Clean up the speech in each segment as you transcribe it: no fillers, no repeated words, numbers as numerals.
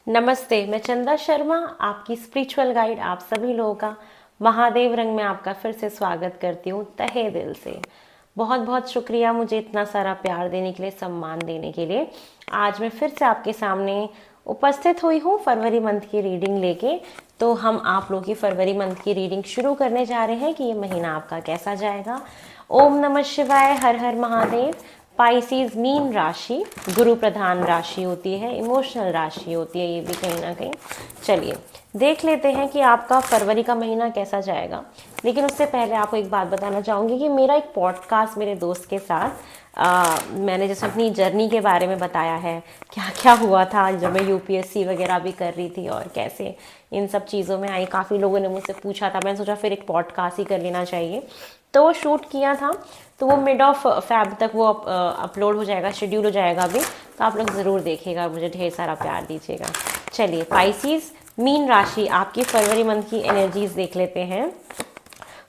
नमस्ते, मैं चंदा शर्मा, आपकी स्पिरिचुअल गाइड आप सभी लोगों का महादेव रंग में आपका फिर से स्वागत करती हूँ तहे दिल से। बहुत बहुत शुक्रिया मुझे इतना सारा प्यार देने के लिए, सम्मान देने के लिए। आज मैं फिर से आपके सामने उपस्थित हुई हूँ फरवरी मंथ की रीडिंग लेके। तो हम आप लोगों की फरवरी मंथ की रीडिंग शुरू करने जा रहे हैं कि ये महीना आपका कैसा जाएगा। ओम नमः शिवाय, हर हर महादेव। पाइसिस मीन राशि गुरु प्रधान राशि होती है, इमोशनल राशि होती है ये भी कहीं ना कहीं। चलिए देख लेते हैं कि आपका फरवरी का महीना कैसा जाएगा। लेकिन उससे पहले आपको एक बात बताना चाहूँगी कि मेरा एक पॉडकास्ट मेरे दोस्त के साथ मैंने जैसे अपनी जर्नी के बारे में बताया है, क्या क्या हुआ था जब मैं यूपीएससी वगैरह भी कर रही थी और कैसे इन सब चीज़ों में आई। काफ़ी लोगों ने मुझसे पूछा था, मैंने सोचा फिर एक पॉडकास्ट ही कर लेना चाहिए। तो वो शूट किया था, तो वो मिड ऑफ फैब तक वो अपलोड हो जाएगा, शेड्यूल हो जाएगा अभी। तो आप लोग ज़रूर देखिएगा, मुझे ढेर सारा प्यार दीजिएगा। चलिए पाइसिस मीन राशि आपकी फरवरी मंथ की एनर्जीज देख लेते हैं।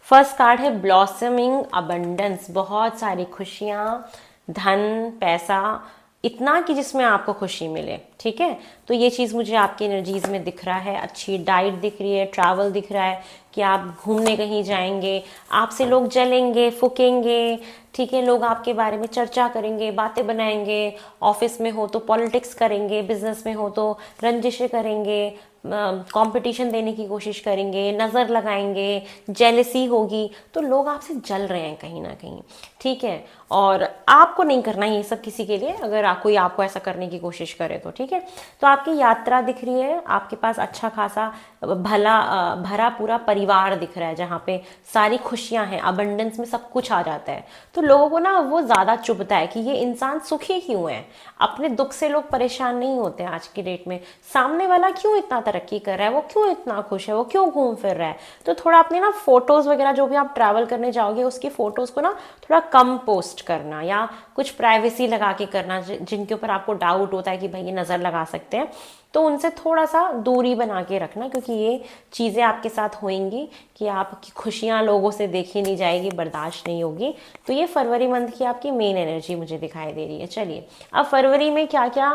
फर्स्ट कार्ड है ब्लॉसमिंग अबंडेंस, बहुत सारी खुशियाँ, धन, पैसा, इतना कि जिसमें आपको खुशी मिले। ठीक है, तो ये चीज़ मुझे आपकी एनर्जीज में दिख रहा है। अच्छी डाइट दिख रही है, ट्रैवल दिख रहा है कि आप घूमने कहीं जाएंगे, आपसे लोग जलेंगे फूकेंगे। ठीक है, लोग आपके बारे में चर्चा करेंगे, बातें बनाएंगे। ऑफिस में हो तो पॉलिटिक्स करेंगे, बिजनेस में हो तो रंजिशें करेंगे, कंपटीशन देने की कोशिश करेंगे, नज़र लगाएंगे, जेलसी होगी। तो लोग आपसे जल रहे हैं कहीं ना कहीं। ठीक है, और आपको नहीं करना ये सब किसी के लिए, अगर कोई आपको ऐसा करने की कोशिश करे तो। ठीक है, तो आपकी यात्रा दिख रही है, आपके पास अच्छा खासा भरा पूरा परिवार दिख रहा है जहाँ पे सारी खुशियाँ हैं, अबंडेंस में सब कुछ आ जाता है। तो लोगों को ना वो ज़्यादा चुभता है कि ये इंसान सुखी क्यों है। अपने दुख से लोग परेशान नहीं होते आज की डेट में। सामने वाला क्यों इतना तरक्की कर रहा है, वो क्यों इतना खुश है, वो क्यों घूम फिर रहा है। तो थोड़ा अपने ना फोटोज़ वगैरह जो भी आप ट्रैवल करने जाओगे उसकी फ़ोटोज़ को ना थोड़ा कम पोस्ट करना, या कुछ प्राइवेसी लगा के करना। जिनके ऊपर आपको डाउट होता है कि भाई ये नज़र लगा सकते हैं, तो उनसे थोड़ा सा दूरी बना के रखना, क्योंकि ये चीज़ें आपके साथ होंगी कि आपकी खुशियाँ लोगों से देखी नहीं जाएगी, बर्दाश्त नहीं होगी। तो ये फरवरी मंथ की आपकी मेन एनर्जी मुझे दिखाई दे रही है। चलिए अब फरवरी में क्या क्या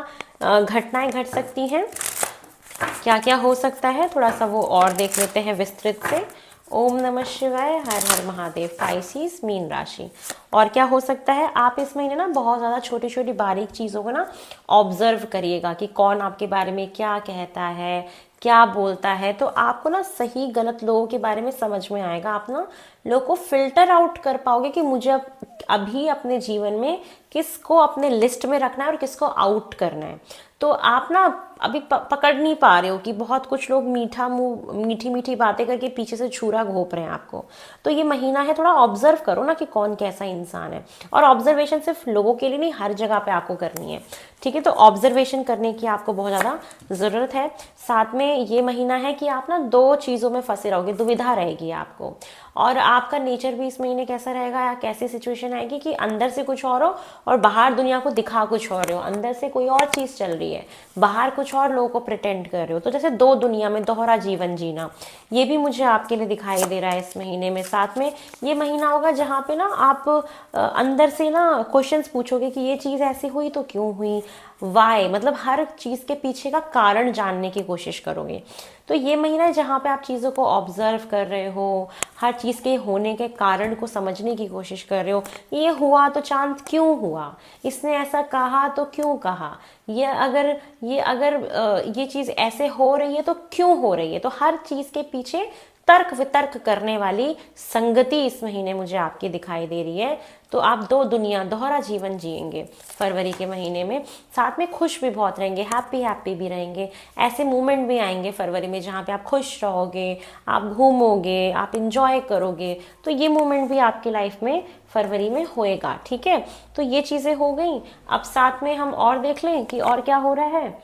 घटनाएं घट सकती हैं, क्या क्या हो सकता है, थोड़ा सा वो और देख लेते हैं विस्तृत से। ओम नमः शिवाय, हर हर महादेव। पाइसिस मीन राशि, और क्या हो सकता है, आप इस महीने ना बहुत ज़्यादा छोटी छोटी बारीक चीज़ों को ना ऑब्जर्व करिएगा कि कौन आपके बारे में क्या कहता है, क्या बोलता है। तो आपको ना सही गलत लोगों के बारे में समझ में आएगा। आप ना लोगों को फिल्टर आउट कर पाओगे कि मुझे अभी अपने जीवन में किसको अपने लिस्ट में रखना है और किसको आउट करना है। तो आप ना अभी पकड़ नहीं पा रहे हो कि बहुत कुछ लोग मीठा मुंह मीठी मीठी बातें करके पीछे से छुरा घोंप रहे हैं आपको। तो ये महीना है, थोड़ा ऑब्जर्व करो ना कि कौन कैसा इंसान है। और ऑब्जर्वेशन सिर्फ लोगों के लिए नहीं, हर जगह पे आपको करनी है। ठीक है, तो ऑब्जर्वेशन करने की आपको बहुत ज़्यादा ज़रूरत है। साथ में ये महीना है कि आप ना दो चीज़ों में फंसे रहोगे, दुविधा रहेगी आपको। और आपका नेचर भी इस महीने कैसा रहेगा, या कैसी सिचुएशन आएगी कि अंदर से कुछ और हो और बाहर दुनिया को दिखा कुछ और हो। अंदर से कोई और चीज़ चल रही है, बाहर कुछ और लोगों को प्रिटेंड कर रहे हो। तो जैसे दो दुनिया में दोहरा जीवन जीना, ये भी मुझे आपके लिए दिखाई दे रहा है इस महीने में। साथ में ये महीना होगा जहाँ पे ना आप अंदर से ना क्वेश्चंस पूछोगे कि ये चीज़ ऐसी हुई तो क्यों हुई, वाई, मतलब हर चीज़ के पीछे का कारण जानने की कोशिश करोगे। तो ये महीना है जहाँ पे आप चीज़ों को ऑब्जर्व कर रहे हो, हर चीज़ के होने के कारण को समझने की कोशिश कर रहे हो। ये हुआ तो चांद क्यों हुआ, इसने ऐसा कहा तो क्यों कहा, ये अगर ये चीज़ ऐसे हो रही है तो क्यों हो रही है। तो हर चीज़ के पीछे तर्क वितर्क करने वाली संगति इस महीने मुझे आपकी दिखाई दे रही है। तो आप दो दुनिया, दोहरा जीवन जिएंगे फरवरी के महीने में। साथ में खुश भी बहुत रहेंगे, हैप्पी हैप्पी भी रहेंगे। ऐसे मोमेंट भी आएंगे फरवरी में जहाँ पे आप खुश रहोगे, आप घूमोगे, आप इंजॉय करोगे। तो ये मोमेंट भी आपकी लाइफ में फरवरी में होएगा। ठीक है, तो ये चीज़ें हो गई। अब साथ में हम और देख लें कि और क्या हो रहा है।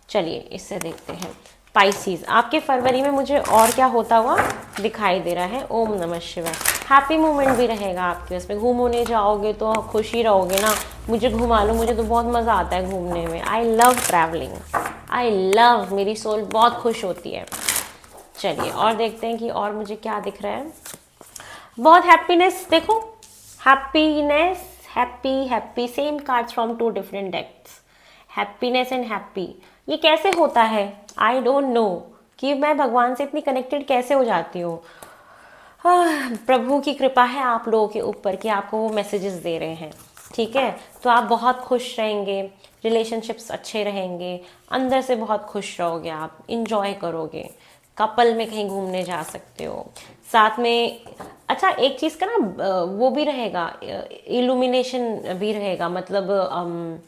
चलिए इससे देखते हैं पाइसिस आपके फरवरी में मुझे और क्या होता हुआ दिखाई दे रहा है। ओम नमः शिवाय। हैप्पी मोमेंट भी रहेगा आपके, उसमें घूमने जाओगे तो खुश ही रहोगे ना, मुझे घुमा लो, मुझे तो बहुत मज़ा आता है घूमने में। I love travelling, I love, मेरी सोल बहुत खुश होती है। चलिए और देखते हैं कि और मुझे क्या दिख रहा है। बहुत हैप्पीनेस, देखो happiness, happy happy, same cards from two different decks. Happiness and happy, ये कैसे होता है, आई डोंट नो कि मैं भगवान से इतनी कनेक्टेड कैसे हो जाती हूँ। प्रभु की कृपा है आप लोगों के ऊपर कि आपको वो मैसेजेस दे रहे हैं, ठीक है। तो आप बहुत खुश रहेंगे, रिलेशनशिप्स अच्छे रहेंगे, अंदर से बहुत खुश रहोगे, आप इंजॉय करोगे, कपल में कहीं घूमने जा सकते हो साथ में। अच्छा, एक चीज़ का ना वो भी रहेगा, इल्यूमिनेशन भी रहेगा, मतलब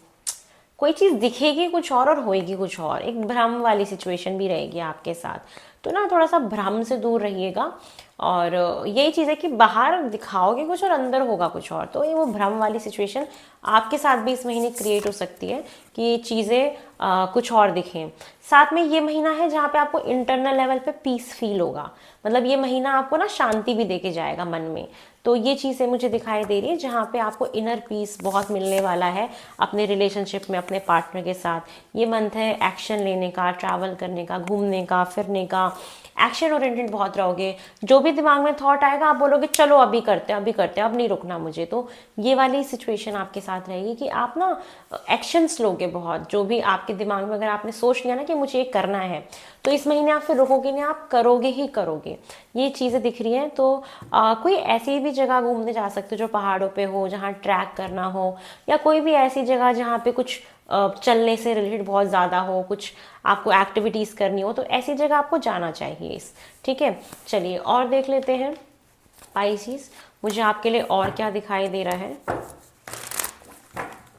कोई चीज़ दिखेगी कुछ और होएगी कुछ और, एक भ्रम वाली सिचुएशन भी रहेगी आपके साथ। तो ना थोड़ा सा भ्रम से दूर रहिएगा। और यही चीज़ है कि बाहर दिखाओगे कुछ और अंदर होगा कुछ और, तो ये वो भ्रम वाली सिचुएशन आपके साथ भी इस महीने क्रिएट हो सकती है कि चीज़ें कुछ और दिखें। साथ में ये महीना है जहाँ पे आपको इंटरनल लेवल पे पीस फील होगा, मतलब ये महीना आपको ना शांति भी देके जाएगा मन में। तो ये चीज़ें मुझे दिखाई दे रही है जहाँ पे आपको इनर पीस बहुत मिलने वाला है अपने रिलेशनशिप में, अपने पार्टनर के साथ। ये मंथ है एक्शन लेने का, ट्रैवल करने का, घूमने का, फिरने का, एक्शन ओरिएंटेड बहुत रहोगे। जो भी दिमाग में थॉट आएगा आप बोलोगे चलो अभी करते हैं, अभी करते हैं, अब नहीं रुकना मुझे। तो ये वाली सिचुएशन आपके साथ रहेगी कि आप ना एक्शंस लोगे बहुत, जो भी आपके दिमाग में अगर आपने सोच लिया ना कि मुझे ये करना है, तो इस महीने आप फिर रुकोगे नहीं, आप करोगे ही करोगे। ये चीज़ें दिख रही हैं। तो कोई ऐसी भी जगह घूमने जा सकते हो जो पहाड़ों पे हो, जहाँ ट्रैक करना हो, या कोई भी ऐसी जगह जहाँ पे कुछ चलने से रिलेटेड बहुत ज़्यादा हो, कुछ आपको एक्टिविटीज़ करनी हो, तो ऐसी जगह आपको जाना चाहिए इस, ठीक है। चलिए और देख लेते हैं पाइसिस, मुझे आपके लिए और क्या दिखाई दे रहा है।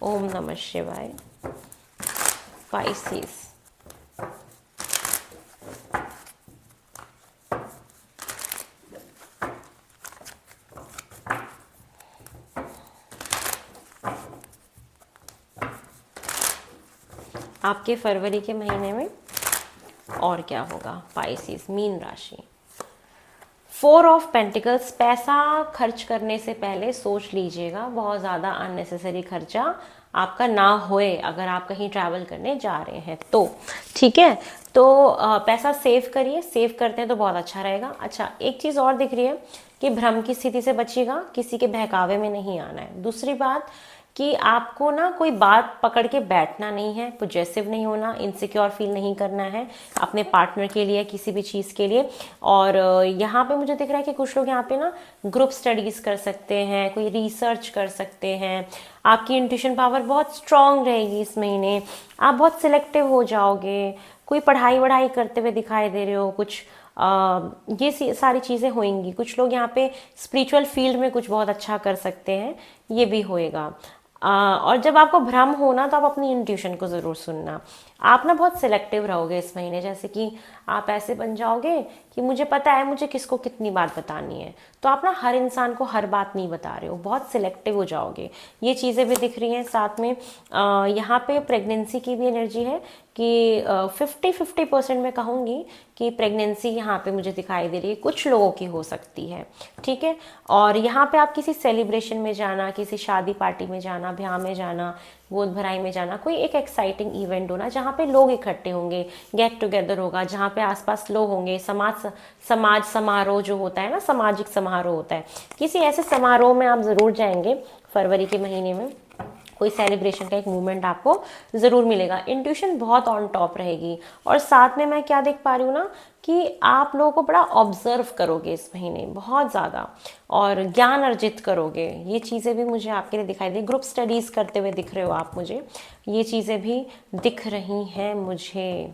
ओम नमः शिवाय। पाइसिस, आपके फरवरी के महीने में और क्या होगा। पाइसिस, मीन राशि, 4 ऑफ पेंटिकल्स। पैसा खर्च करने से पहले सोच लीजिएगा, बहुत ज़्यादा अननेसेसरी खर्चा आपका ना होए अगर आप कहीं ट्रैवल करने जा रहे हैं तो, ठीक है। तो पैसा सेव करिए, सेव करते हैं तो बहुत अच्छा रहेगा। अच्छा, एक चीज़ और दिख रही है कि भ्रम की स्थिति से बचिएगा, किसी के बहकावे में नहीं आना है। दूसरी बात कि आपको ना कोई बात पकड़ के बैठना नहीं है, पॉजेसिव नहीं होना, इनसिक्योर फील नहीं करना है अपने पार्टनर के लिए, किसी भी चीज़ के लिए। और यहाँ पे मुझे दिख रहा है कि कुछ लोग यहाँ पे ना ग्रुप स्टडीज़ कर सकते हैं, कोई रिसर्च कर सकते हैं। आपकी इंट्यूशन पावर बहुत स्ट्रांग रहेगी इस महीने, आप बहुत सिलेक्टिव हो जाओगे। कोई पढ़ाई वढ़ाई करते हुए दिखाई दे रहे हो, कुछ ये सारी चीज़ें होंगी। कुछ लोग यहाँ पे स्पिरिचुअल फील्ड में कुछ बहुत अच्छा कर सकते हैं, ये भी होएगा। और जब आपको भ्रम होना तो आप अपनी इंट्यूशन को ज़रूर सुनना। आप ना बहुत सिलेक्टिव रहोगे इस महीने, जैसे कि आप ऐसे बन जाओगे कि मुझे पता है मुझे किसको कितनी बात बतानी है, तो आप ना हर इंसान को हर बात नहीं बता रहे हो, बहुत सिलेक्टिव हो जाओगे। ये चीज़ें भी दिख रही हैं। साथ में यहाँ पे प्रेगनेंसी की भी एनर्जी है कि 50-50% मैं कहूँगी कि प्रेगनेंसी यहाँ पे मुझे दिखाई दे रही है, कुछ लोगों की हो सकती है, ठीक है। और यहाँ पे आप किसी सेलिब्रेशन में जाना, किसी शादी पार्टी में जाना, ब्याह में जाना, गोद भराई में जाना, कोई एक एक्साइटिंग इवेंट होना जहाँ पे लोग इकट्ठे होंगे, गेट टुगेदर होगा, जहाँ पे आसपास लोग होंगे, समाज समारोह जो होता है ना, सामाजिक समारोह होता है, किसी ऐसे समारोह में आप ज़रूर जाएंगे फरवरी के महीने में। कोई सेलिब्रेशन का एक मूवमेंट आपको ज़रूर मिलेगा। इंट्यूशन बहुत ऑन टॉप रहेगी। और साथ में मैं क्या देख पा रही हूँ ना कि आप लोगों को बड़ा ऑब्जर्व करोगे इस महीने, बहुत ज़्यादा, और ज्ञान अर्जित करोगे। ये चीज़ें भी मुझे आपके लिए दिखाई दी। ग्रुप स्टडीज़ करते हुए दिख रहे हो आप मुझे, ये चीज़ें भी दिख रही हैं मुझे।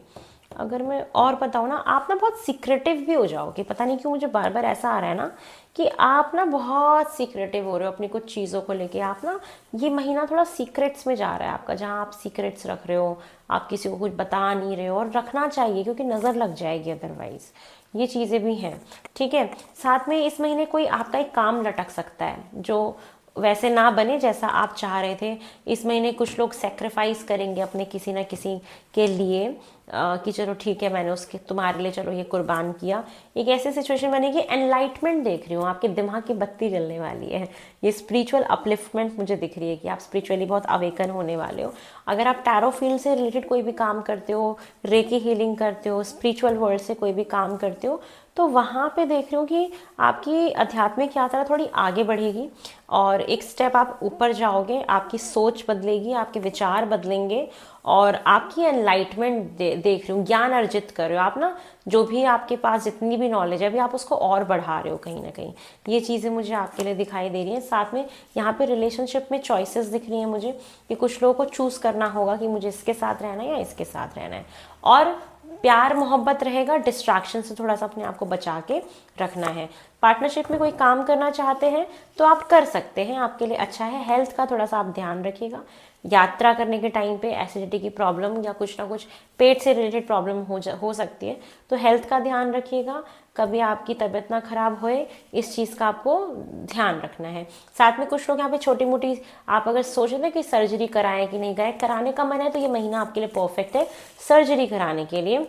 अगर मैं और बताऊँ ना, आप ना बहुत सीक्रेटिव भी हो जाओगे। पता नहीं क्यों मुझे बार बार ऐसा आ रहा है ना कि आप ना बहुत सीक्रेटिव हो रहे हो अपनी कुछ चीज़ों को लेके। आप ना ये महीना थोड़ा सीक्रेट्स में जा रहा है आपका, जहाँ आप सीक्रेट्स रख रहे हो, आप किसी को कुछ बता नहीं रहे हो, और रखना चाहिए क्योंकि नज़र लग जाएगी अदरवाइज़। ये चीज़ें भी हैं, ठीक है। साथ में इस महीने कोई आपका एक काम लटक सकता है जो वैसे ना बने जैसा आप चाह रहे थे। इस महीने कुछ लोग सेक्रीफाइस करेंगे अपने किसी ना किसी के लिए, कि चलो ठीक है मैंने उसके तुम्हारे लिए चलो ये कुर्बान किया। एक ऐसी सिचुएशन बनेगी, एनलाइटमेंट देख रही हूँ, आपके दिमाग की बत्ती जलने वाली है। ये स्पिरिचुअल अपलिफ्टमेंट मुझे दिख रही है कि आप स्पिरिचुअली बहुत अवेकन होने वाले हो। अगर आप टैरो फील्ड से रिलेटेड कोई भी काम करते हो, रेकी हीलिंग करते हो, स्पिरिचुअल वर्ल्ड से कोई भी काम करते हो, तो वहाँ पे देख रही हूँ कि आपकी आध्यात्मिक यात्रा थोड़ी आगे बढ़ेगी और एक स्टेप आप ऊपर जाओगे, आपकी सोच बदलेगी, आपके विचार बदलेंगे और आपकी एनलाइटमेंट देख रही हूँ, ज्ञान अर्जित कर रहे हो आप ना, जो भी आपके पास जितनी भी नॉलेज है अभी आप उसको और बढ़ा रहे हो कहीं ना कहीं। ये चीज़ें मुझे आपके लिए दिखाई दे रही हैं। साथ में यहाँ पे रिलेशनशिप में चॉइसेस दिख रही हैं मुझे, कि कुछ लोगों को चूज़ करना होगा कि मुझे इसके साथ रहना है या इसके साथ रहना है। और प्यार मोहब्बत रहेगा, डिस्ट्रैक्शन से थोड़ा सा अपने आप को बचा के रखना है। पार्टनरशिप में कोई काम करना चाहते हैं तो आप कर सकते हैं, आपके लिए अच्छा है। हेल्थ का थोड़ा सा आप ध्यान रखिएगा। यात्रा करने के टाइम पे एसिडिटी की प्रॉब्लम या कुछ ना कुछ पेट से रिलेटेड प्रॉब्लम हो सकती है, तो हेल्थ का ध्यान रखिएगा। कभी आपकी तबीयत ना खराब होए, इस चीज़ का आपको ध्यान रखना है। साथ में कुछ लोग यहाँ पे छोटी मोटी, आप अगर सोच रहे थे कि सर्जरी कराएं कि नहीं, गए कराने का मन है तो ये महीना आपके लिए परफेक्ट है सर्जरी कराने के लिए।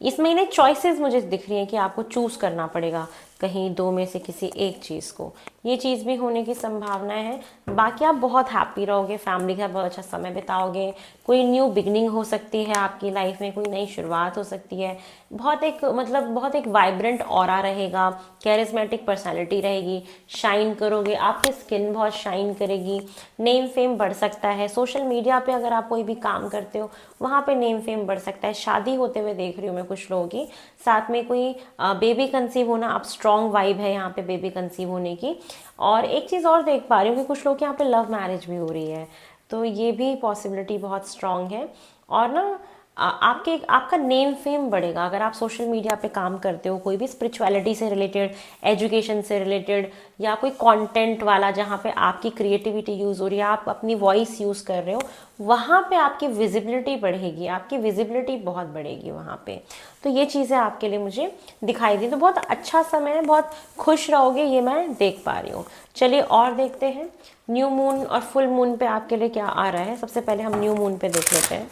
इस महीने चॉइसेस मुझे दिख रही हैं कि आपको चूज़ करना पड़ेगा कहीं दो में से किसी एक चीज़ को, ये चीज़ भी होने की संभावनाएं हैं। बाकी आप बहुत हैप्पी रहोगे, फैमिली के साथ बहुत अच्छा समय बिताओगे। कोई न्यू बिगनिंग हो सकती है आपकी लाइफ में, कोई नई शुरुआत हो सकती है। बहुत एक वाइब्रेंट ऑरा रहेगा, कैरिस्मेटिक पर्सनालिटी रहेगी, शाइन करोगे, आपकी स्किन बहुत शाइन करेगी। नेम फेम बढ़ सकता है, सोशल मीडिया पे अगर आप कोई भी काम करते हो वहाँ पे नेम फेम बढ़ सकता है। शादी होते हुए देख रही हूँ मैं कुछ लोगों की। साथ में कोई बेबी कंसीव होना, आप स्ट्रॉन्ग वाइब है यहाँ पे बेबी कंसीव होने की। और एक चीज़ और देख पा रही हूँ कि कुछ लोग यहाँ पे लव मैरिज भी हो रही है, तो ये भी पॉसिबिलिटी बहुत स्ट्रॉन्ग है। और ना आपका नेम फेम बढ़ेगा अगर आप सोशल मीडिया पे काम करते हो, कोई भी स्पिरिचुअलिटी से रिलेटेड, एजुकेशन से रिलेटेड, या कोई कंटेंट वाला जहाँ पे आपकी क्रिएटिविटी यूज़ हो रही है, आप अपनी वॉइस यूज़ कर रहे हो, वहाँ पे आपकी विजिबिलिटी बढ़ेगी, आपकी विजिबिलिटी बहुत बढ़ेगी वहाँ पे। तो ये चीज़ें आपके लिए मुझे दिखाई दी, तो बहुत अच्छा समय है, बहुत खुश रहोगे, ये मैं देख पा रही हूँ। चलिए और देखते हैं न्यू मून और फुल मून पे आपके लिए क्या आ रहा है। सबसे पहले हम न्यू मून पे देख लेते हैं।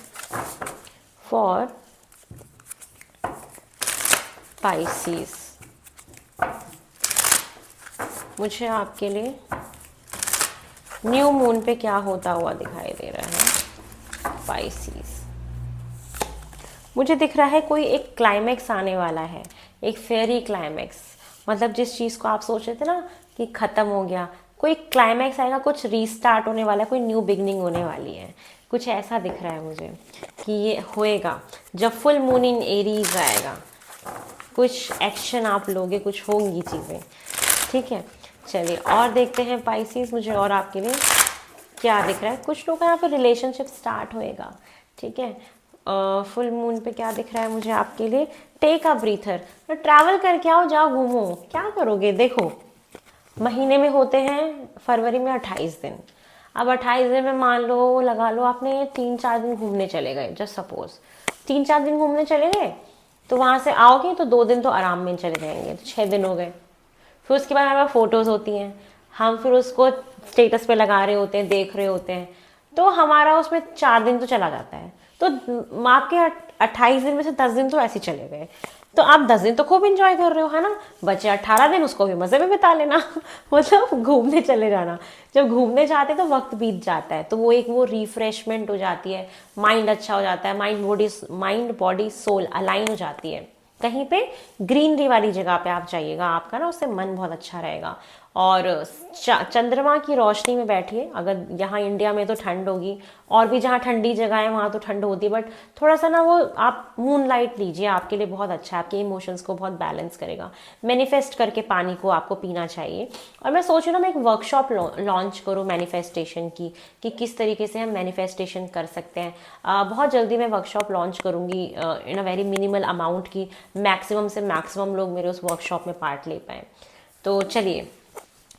फॉर पाइसीज मुझे आपके लिए न्यू मून पे क्या होता हुआ दिखाई दे रहा है। पाइसीज मुझे दिख रहा है कोई एक क्लाइमैक्स आने वाला है, एक फेयरी क्लाइमैक्स। मतलब जिस चीज़ को आप सोच रहे थे ना कि ख़त्म हो गया, कोई क्लाइमैक्स आएगा, कुछ रीस्टार्ट होने वाला है, कोई न्यू बिगनिंग होने वाली है, कुछ ऐसा दिख रहा है मुझे कि ये होएगा जब फुल मून इन एरीज आएगा। कुछ एक्शन आप लोगे, कुछ होंगी चीज़ें, ठीक है। चलिए और देखते हैं पाइसीज मुझे और आपके लिए क्या दिख रहा है। कुछ लोग का यहाँ पर रिलेशनशिप स्टार्ट होएगा, ठीक है। फुल मून पे क्या दिख रहा है मुझे आपके लिए, टेक अ ब्रीथर, ट्रैवल करके आओ, जाओ घूमो। क्या करोगे, देखो महीने में होते हैं फरवरी में 28 दिन। अब 28 दिन में मान लो, लगा लो आपने 3-4 दिन घूमने चले गए, जस्ट सपोज 3-4 दिन घूमने चले गए, तो वहाँ से आओगे तो 2 दिन तो आराम में चले जाएंगे, तो 6 दिन हो गए। फिर उसके बाद हमारे पास फ़ोटोज़ होती हैं, हम फिर उसको स्टेटस पे लगा रहे होते हैं, देख रहे होते हैं, तो हमारा उसमें 4 दिन तो चला जाता है। तो आपके 28 दिन में से 10 दिन तो ऐसे चले गए, तो आप 10 दिन तो खूब इंजॉय कर रहे हो, है ना। बचे 18 दिन उसको भी मज़े में बिता लेना मतलब घूमने चले जाना। जब घूमने जाते हैं तो वक्त बीत जाता है, तो वो रिफ्रेशमेंट हो जाती है, माइंड अच्छा हो जाता है, माइंड बॉडी सोल अलाइन हो जाती है। कहीं पे ग्रीनरी वाली जगह पे आप जाइएगा, आपका ना उससे मन बहुत अच्छा रहेगा। और चंद्रमा की रोशनी में बैठिए। अगर यहाँ इंडिया में तो ठंड होगी, और भी जहाँ ठंडी जगह है वहाँ तो ठंड होती है, बट थोड़ा सा ना वो आप मून लाइट लीजिए, आपके लिए बहुत अच्छा है, आपके इमोशंस को बहुत बैलेंस करेगा। मैनिफेस्ट करके पानी को आपको पीना चाहिए। और मैं सोच रही हूँ मैं एक वर्कशॉप लॉन्च करूँ मैनिफेस्टेशन की, कि किस तरीके से हम मैनिफेस्टेशन कर सकते हैं। बहुत जल्दी मैं वर्कशॉप लॉन्च करूँगी इन अ वेरी मिनिमल अमाउंट की, मैक्सिमम से मैक्सिमम लोग मेरे उस वर्कशॉप में पार्ट ले पाएँ। तो चलिए,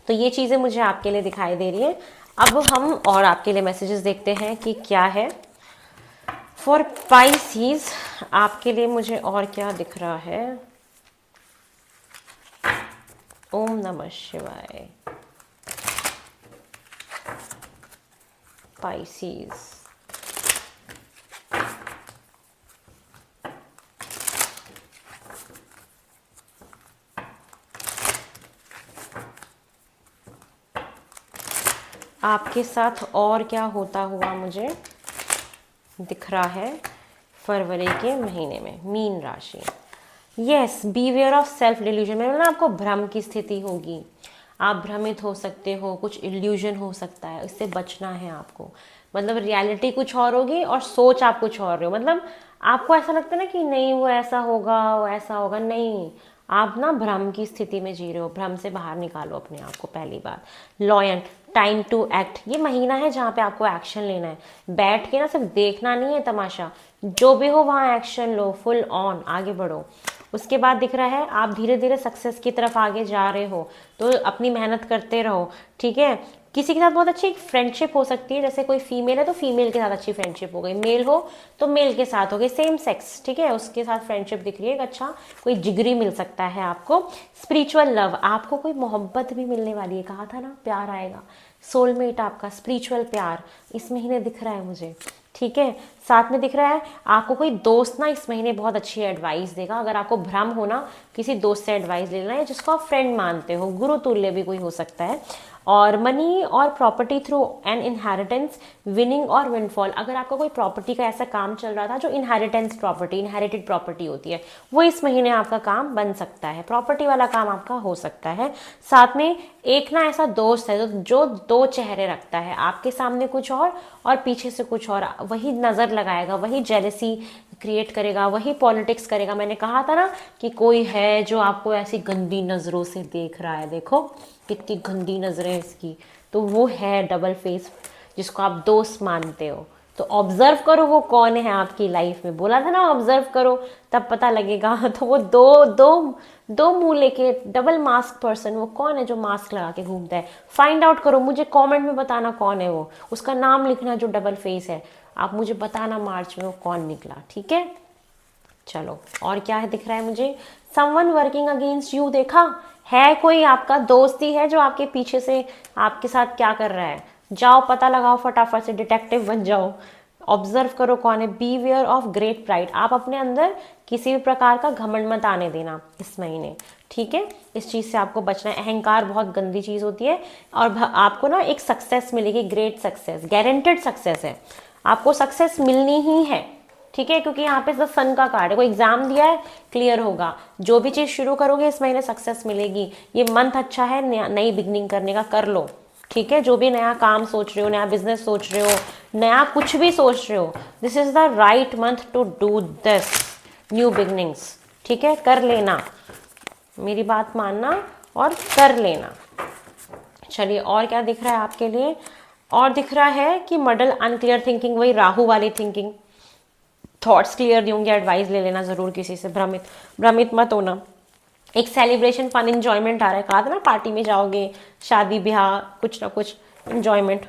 तो ये चीज़ें मुझे आपके लिए दिखाई दे रही है। अब हम और आपके लिए मैसेजेस देखते हैं कि क्या है फॉर पाइसीज आपके लिए। मुझे और क्या दिख रहा है। ओम नमः शिवाय। पाइसीज आपके साथ और क्या होता हुआ मुझे दिख रहा है फरवरी के महीने में। मीन राशि, yes, beware of self delusion. मैंने ना आपको भ्रम की स्थिति होगी, आप भ्रमित हो सकते हो, कुछ इल्यूजन हो सकता है, इससे बचना है आपको। मतलब रियलिटी कुछ और होगी और सोच आप कुछ और रहे हो। मतलब आपको ऐसा लगता है ना कि नहीं वो ऐसा होगा, वो ऐसा होगा, नहीं, आप ना भ्रम की स्थिति में जी रहे हो। भ्रम से बाहर निकालो अपने आप को, पहली बात। लॉयन, टाइम टू एक्ट, ये महीना है जहाँ पे आपको एक्शन लेना है। बैठ के ना सिर्फ देखना नहीं है तमाशा, जो भी हो वहाँ एक्शन लो, फुल ऑन आगे बढ़ो। उसके बाद दिख रहा है आप धीरे धीरे सक्सेस की तरफ आगे जा रहे हो, तो अपनी मेहनत करते रहो, ठीक है। किसी के साथ बहुत अच्छी एक फ्रेंडशिप हो सकती है, जैसे कोई फीमेल है तो फीमेल के साथ अच्छी फ्रेंडशिप हो गई, मेल हो तो मेल के साथ हो गई, सेम सेक्स, ठीक है, उसके साथ फ्रेंडशिप दिख रही है। एक अच्छा कोई जिगरी मिल सकता है आपको। स्पिरिचुअल लव, आपको कोई मोहब्बत भी मिलने वाली है, कहा था ना प्यार आएगा। सोलमेट आपका, स्पिरिचुअल प्यार इस महीने दिख रहा है मुझे, ठीक है। साथ में दिख रहा है आपको कोई दोस्त ना इस महीने बहुत अच्छी एडवाइस देगा। अगर आपको भ्रम हो ना, किसी दोस्त से एडवाइस ले लेना है जिसको आप फ्रेंड मानते हो, गुरु तुल्य भी कोई हो सकता है। और मनी और property through an inheritance, winning और विनफॉल, अगर आपका कोई प्रॉपर्टी का ऐसा काम चल रहा था जो इनहेरिटेंस प्रॉपर्टी, इनहेरिटेड प्रॉपर्टी होती है, वो इस महीने आपका काम बन सकता है, प्रॉपर्टी वाला काम आपका हो सकता है। साथ में एक ना ऐसा दोस्त है जो दो चेहरे रखता है, आपके सामने कुछ और पीछे से कुछ और, वही नज़र लगाएगा, वही जेलसी क्रिएट करेगा, वही पॉलिटिक्स करेगा। मैंने कहा था ना कि कोई है जो आपको ऐसी गंदी नज़रों से देख रहा है, देखो कितनी गंदी नज़रें इसकी, तो वो है डबल फेस जिसको आप दोस्त मानते हो। तो ऑब्जर्व करो वो कौन है आपकी लाइफ में, बोला था ना ऑब्जर्व करो तब पता लगेगा। तो वो दो दो दो मुंह लेके डबल मास्क पर्सन, वो कौन है जो मास्क लगा के घूमता है, फाइंड आउट करो, मुझे कमेंट में बताना कौन है वो, उसका नाम लिखना जो डबल फेस है, आप मुझे बताना मार्च में वो कौन निकला, ठीक है। चलो और क्या है दिख रहा है मुझे, समवन वर्किंग अगेंस्ट यू, देखा है कोई आपका दोस्त ही है जो आपके पीछे से आपके साथ क्या कर रहा है, जाओ पता लगाओ, फटाफट से डिटेक्टिव बन जाओ, ऑब्जर्व करो कौन है। Beware of great pride, आप अपने अंदर किसी भी प्रकार का घमंड मत आने देना इस महीने, ठीक है, इस चीज़ से आपको बचना है। अहंकार बहुत गंदी चीज़ होती है और आपको ना एक सक्सेस मिलेगी, ग्रेट सक्सेस, गारंटेड सक्सेस है, आपको सक्सेस मिलनी ही है, ठीक है, क्योंकि यहाँ पे द सन का कार्ड है, कोई एग्जाम दिया है क्लियर होगा, जो भी चीज़ शुरू करोगे इस महीने सक्सेस मिलेगी। ये मंथ अच्छा है नई बिगनिंग करने का, कर लो, ठीक है। जो भी नया काम सोच रहे हो, नया बिजनेस सोच रहे हो, नया कुछ भी सोच रहे हो, this is the right month to do this new beginnings, ठीक है, कर लेना, मेरी बात मानना और कर लेना। चलिए और क्या दिख रहा है आपके लिए, और दिख रहा है कि मॉडल अनक्लियर थिंकिंग, वही राहु वाली थिंकिंग, थॉट्स क्लियर नहीं होंगे, एडवाइस ले लेना जरूर किसी से, भ्रमित मत होना। एक सेलिब्रेशन फन इंजॉयमेंट आ रहा है, कहा था ना पार्टी में जाओगे, शादी ब्याह कुछ ना कुछ इंजॉयमेंट।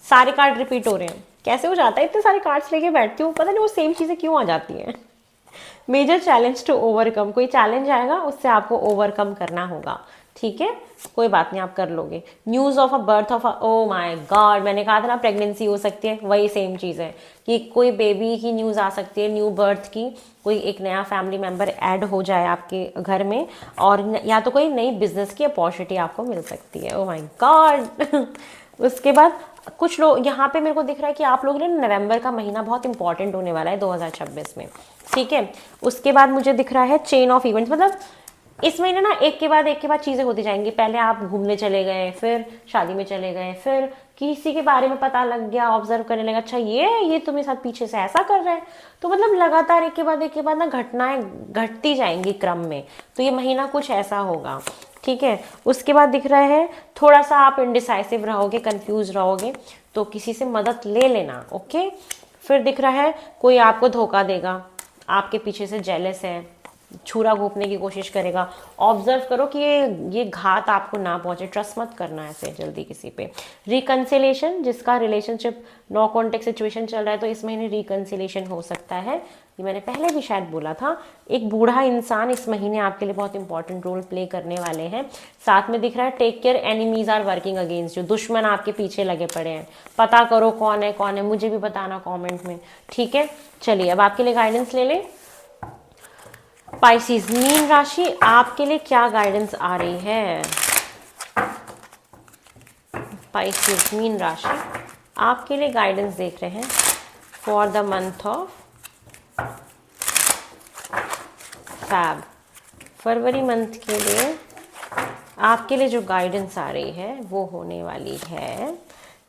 सारे कार्ड रिपीट हो रहे हैं, कैसे हो जाता है, इतने सारे कार्ड्स लेके बैठती हूँ, पता नहीं वो सेम चीज़ें क्यों आ जाती हैं। मेजर चैलेंज टू ओवरकम, कोई चैलेंज आएगा उससे आपको ओवरकम करना होगा, ठीक है, कोई बात नहीं आप कर लोगे। News of a birth of a, oh my God, मैंने कहा था ना प्रेगनेंसी हो सकती है, वही सेम चीज़ है कि कोई बेबी की न्यूज़ आ सकती है, न्यू बर्थ की, कोई एक नया फैमिली मेम्बर ऐड हो जाए आपके घर में, और या तो कोई नई बिजनेस की अपॉर्चुनिटी आपको मिल सकती है, ओ माय गॉड। उसके बाद कुछ लोग यहाँ पे मेरे को दिख रहा है कि आप लोगों ने नवंबर का महीना बहुत इंपॉर्टेंट होने वाला है 2026 में, ठीक है। उसके बाद मुझे दिख रहा है चेन ऑफ इवेंट्स, मतलब इस महीने ना एक के बाद चीज़ें होती जाएंगी, पहले आप घूमने चले गए, फिर शादी में चले गए, फिर किसी के बारे में पता लग गया, ऑब्जर्व करने लगा, अच्छा ये तुम्हारे साथ पीछे से ऐसा कर रहा है, तो मतलब लगातार एक के बाद ना घटनाएं घटती जाएंगी क्रम में, तो ये महीना कुछ ऐसा होगा, ठीक है। उसके बाद दिख रहा है थोड़ा सा आप इनडिसाइसिव रहोगे, कंफ्यूज रहोगे, तो किसी से मदद ले लेना, ओके। फिर दिख रहा है कोई आपको धोखा देगा, आपके पीछे से जेलस है, छुरा घोंपने की कोशिश करेगा, ऑब्जर्व करो कि ये घात आपको ना पहुंचे, ट्रस्ट मत करना ऐसे जल्दी किसी पे। रिकंसिलेशन, जिसका रिलेशनशिप नो कॉन्टेक्ट सिचुएशन चल रहा है, तो इस महीने रिकंसिलेशन हो सकता है, ये मैंने पहले भी शायद बोला था। एक बूढ़ा इंसान इस महीने आपके लिए बहुत इंपॉर्टेंट रोल प्ले करने वाले हैं। साथ में दिख रहा है take care, enemies are working against you, दुश्मन आपके पीछे लगे पड़े हैं, पता करो कौन है, मुझे भी बताना कॉमेंट में, ठीक है। चलिए अब आपके लिए गाइडेंस ले लें। पाइसेस, मीन राशि, आपके लिए क्या गाइडेंस आ रही है। पाइसेस मीन राशि, आपके लिए गाइडेंस देख रहे हैं for the month of Feb, February month के लिए आपके लिए जो गाइडेंस आ रही है वो होने वाली है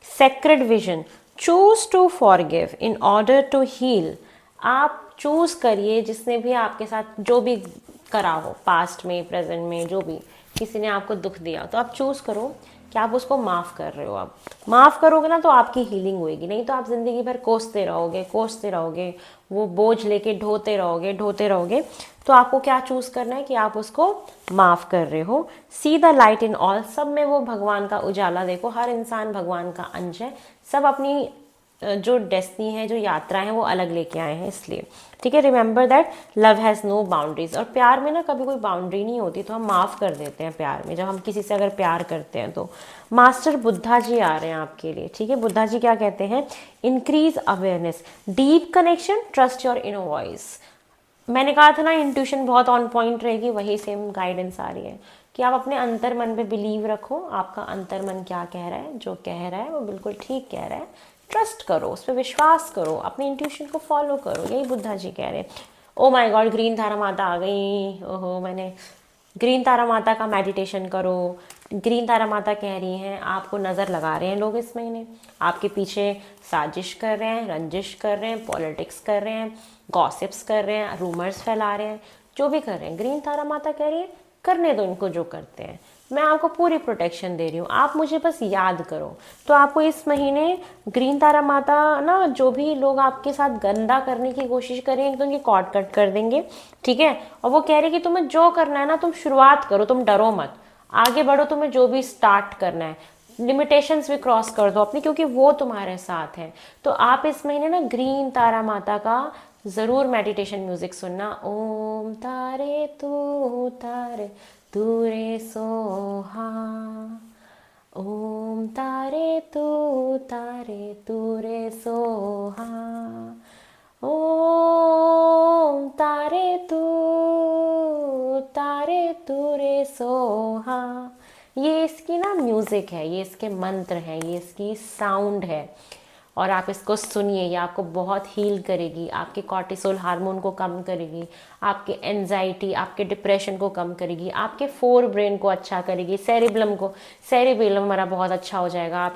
sacred vision, choose to forgive in order to heal. आप चूज करिए, जिसने भी आपके साथ जो भी करा हो, पास्ट में, प्रेजेंट में, जो भी किसी ने आपको दुख दिया, तो आप चूज करो कि आप उसको माफ़ कर रहे हो। आप माफ़ करोगे ना तो आपकी हीलिंग होएगी, नहीं तो आप ज़िंदगी भर कोसते रहोगे, वो बोझ लेके ढोते रहोगे। तो आपको क्या चूज़ करना है कि आप उसको माफ़ कर रहे हो। See the light in all, सब में वो भगवान का उजाला देखो। हर इंसान भगवान का अंश है, सब अपनी जो डेस्टिनी है, जो यात्रा है, वो अलग लेके आए हैं, इसलिए ठीक है। Remember that love has no boundaries. और प्यार में ना कभी कोई बाउंड्री नहीं होती, तो हम माफ़ कर देते हैं प्यार में, जब हम किसी से अगर प्यार करते हैं तो। मास्टर बुद्धा जी आ रहे हैं आपके लिए, ठीक है। बुद्धा जी क्या कहते हैं? Increase awareness, deep connection, trust your inner voice. मैंने कहा था ना इंट्यूशन बहुत ऑन पॉइंट रहेगी, वही सेम गाइडेंस आ रही है कि आप अपने अंतर मन पे बिलीव रखो। आपका अंतर मन क्या कह रहा है, जो कह रहा है वो बिल्कुल ठीक कह रहा है। ट्रस्ट करो, उस पर विश्वास करो, अपनी इंट्यूशन को फॉलो करो, यही बुद्धा जी कह रहे हैं। ओ माय गॉड, ग्रीन तारा माता आ गई। ओहो, मैंने ग्रीन तारा माता का मेडिटेशन करो। ग्रीन तारा माता कह रही हैं, आपको नज़र लगा रहे हैं लोग इस महीने, आपके पीछे साजिश कर रहे हैं, रंजिश कर रहे हैं, पॉलिटिक्स कर रहे हैं, गॉसिप्स कर रहे हैं, रूमर्स फैला रहे हैं, जो भी कर रहे हैं, ग्रीन तारा माता कह रही है करने दो इनको जो करते हैं। मैं आपको पूरी प्रोटेक्शन दे रही हूँ, आप मुझे बस याद करो। तो आपको इस महीने ग्रीन तारा माता ना, जो भी लोग आपके साथ गंदा करने की कोशिश करेंगे तो उनकी कॉर्ड कट कर देंगे, ठीक है। और वो कह रहे कि तुम्हें जो करना है ना, तुम शुरुआत करो, तुम डरो मत, आगे बढ़ो, तुम्हें जो भी स्टार्ट करना है, लिमिटेशंस भी क्रॉस कर दो अपनी, क्योंकि वो तुम्हारे साथ है। तो आप इस महीने ना ग्रीन तारा माता का ज़रूर मेडिटेशन म्यूजिक सुनना। ओम तारे तू रे सोहा, ओम तारे तू रे सोहा, ओम तारे तू रे सोहा। ये इसकी ना म्यूज़िक है, ये इसके मंत्र हैं, ये इसकी साउंड है। और आप इसको सुनिए, ये आपको बहुत हील करेगी, आपके कॉर्टिसोल हार्मोन को कम करेगी, आपके एंजाइटी, आपके डिप्रेशन को कम करेगी, आपके फोर ब्रेन को अच्छा करेगी, सेरिबेलम हमारा बहुत अच्छा हो जाएगा,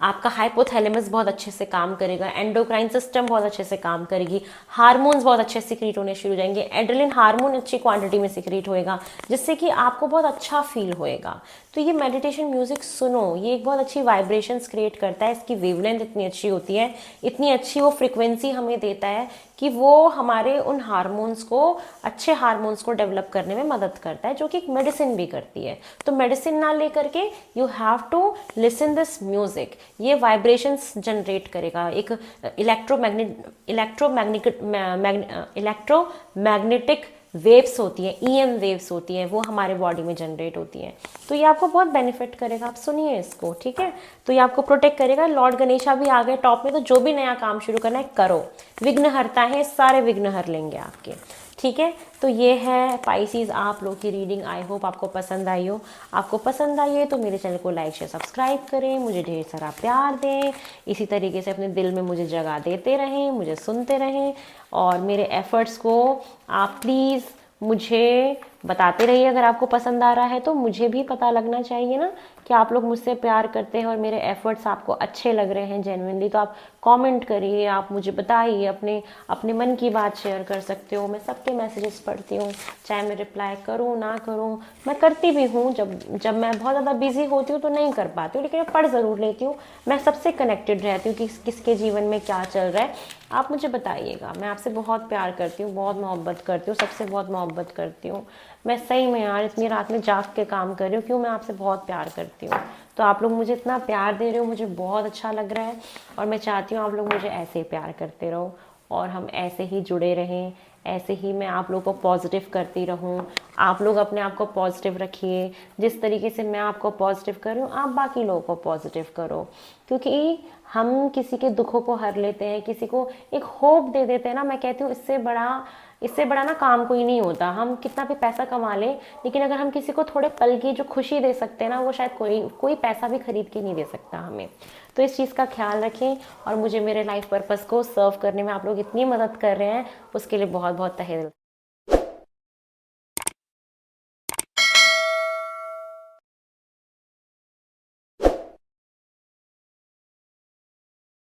आपका हाइपोथैलेमस बहुत अच्छे से काम करेगा, एंडोक्राइन सिस्टम बहुत अच्छे से काम करेगी, हार्मोन्स बहुत अच्छे से सिक्रीट होने शुरू हो जाएंगे, एड्रेनलिन हार्मोन अच्छी क्वांटिटी में सिक्रीट होएगा, जिससे कि आपको बहुत अच्छा फील होएगा। तो ये मेडिटेशन म्यूजिक सुनो, ये एक बहुत अच्छी वाइब्रेशंस क्रिएट करता है, इसकी वेवलेंथ इतनी अच्छी होती है, इतनी अच्छी वो फ्रिक्वेंसी हमें देता है कि वो हमारे उन हार्मोन्स को, अच्छे हार्मोन्स को डेवलप करने में मदद करता है, जो कि एक मेडिसिन भी करती है। तो मेडिसिन ना लेकर के you have to listen this music, ये वाइब्रेशंस जनरेट करेगा, एक इलेक्ट्रोमैग्नेटिक वेव्स होती हैं, ईएम वेव्स होती हैं, वो हमारे बॉडी में जनरेट होती हैं। तो ये आपको बहुत बेनिफिट करेगा, आप सुनिए इसको, ठीक है। तो ये आपको प्रोटेक्ट करेगा। लॉर्ड गणेशा भी आ गए टॉप में, तो जो भी नया काम शुरू करना है करो, विघ्न हरता है, सारे विघ्न हर लेंगे आपके, ठीक है। तो ये है पाइसीज आप लोग की रीडिंग। आई होप आपको पसंद आई हो। आपको पसंद आई है तो मेरे चैनल को लाइक शेयर सब्सक्राइब करें, मुझे ढेर सारा प्यार दें, इसी तरीके से अपने दिल में मुझे जगह देते रहें, मुझे सुनते रहें, और मेरे एफर्ट्स को आप प्लीज़ मुझे बताते रहिए। अगर आपको पसंद आ रहा है तो मुझे भी पता लगना चाहिए ना कि आप लोग मुझसे प्यार करते हैं और मेरे एफर्ट्स आपको अच्छे लग रहे हैं जेन्युइनली। तो आप कमेंट करिए, आप मुझे बताइए, अपने मन की बात शेयर कर सकते हो। मैं सबके मैसेजेस पढ़ती हूँ, चाहे मैं रिप्लाई करूँ ना करूँ, मैं करती भी हूँ। जब मैं बहुत ज़्यादा बिजी होती हूँ तो नहीं कर पाती हूँ, लेकिन मैं पढ़ ज़रूर लेती हूँ। मैं सबसे कनेक्टेड रहती हूँ कि किसके जीवन में क्या चल रहा है, आप मुझे बताइएगा। मैं आपसे बहुत प्यार करती हूँ, बहुत मोहब्बत करती हूँ, सबसे बहुत मोहब्बत करती हूँ। मैं सही में यार इतनी रात में जाग के काम कर रही हूँ, क्यों? मैं आपसे बहुत प्यार करती हूँ। तो आप लोग मुझे इतना प्यार दे रहे हो, मुझे बहुत अच्छा लग रहा है, और मैं चाहती हूँ आप लोग मुझे ऐसे ही प्यार करते रहो और हम ऐसे ही जुड़े रहें, ऐसे ही मैं आप लोगों को पॉजिटिव करती रहूँ। आप लोग अपने आप को पॉजिटिव रखिए, जिस तरीके से मैं आपको पॉजिटिव कर रही हूँ आप बाकी लोगों को पॉजिटिव करो, क्योंकि हम किसी के दुखों को हर लेते हैं, किसी को एक होप दे देते हैं ना। मैं कहती हूँ इससे बड़ा ना काम कोई नहीं होता। हम कितना भी पैसा कमा लें, लेकिन अगर हम किसी को थोड़े पल की जो खुशी दे सकते हैं ना, वो शायद कोई पैसा भी खरीद के नहीं दे सकता हमें। तो इस चीज़ का ख्याल रखें, और मुझे मेरे लाइफ पर्पस को सर्व करने में आप लोग इतनी मदद कर रहे हैं, उसके लिए बहुत बहुत तहे दिल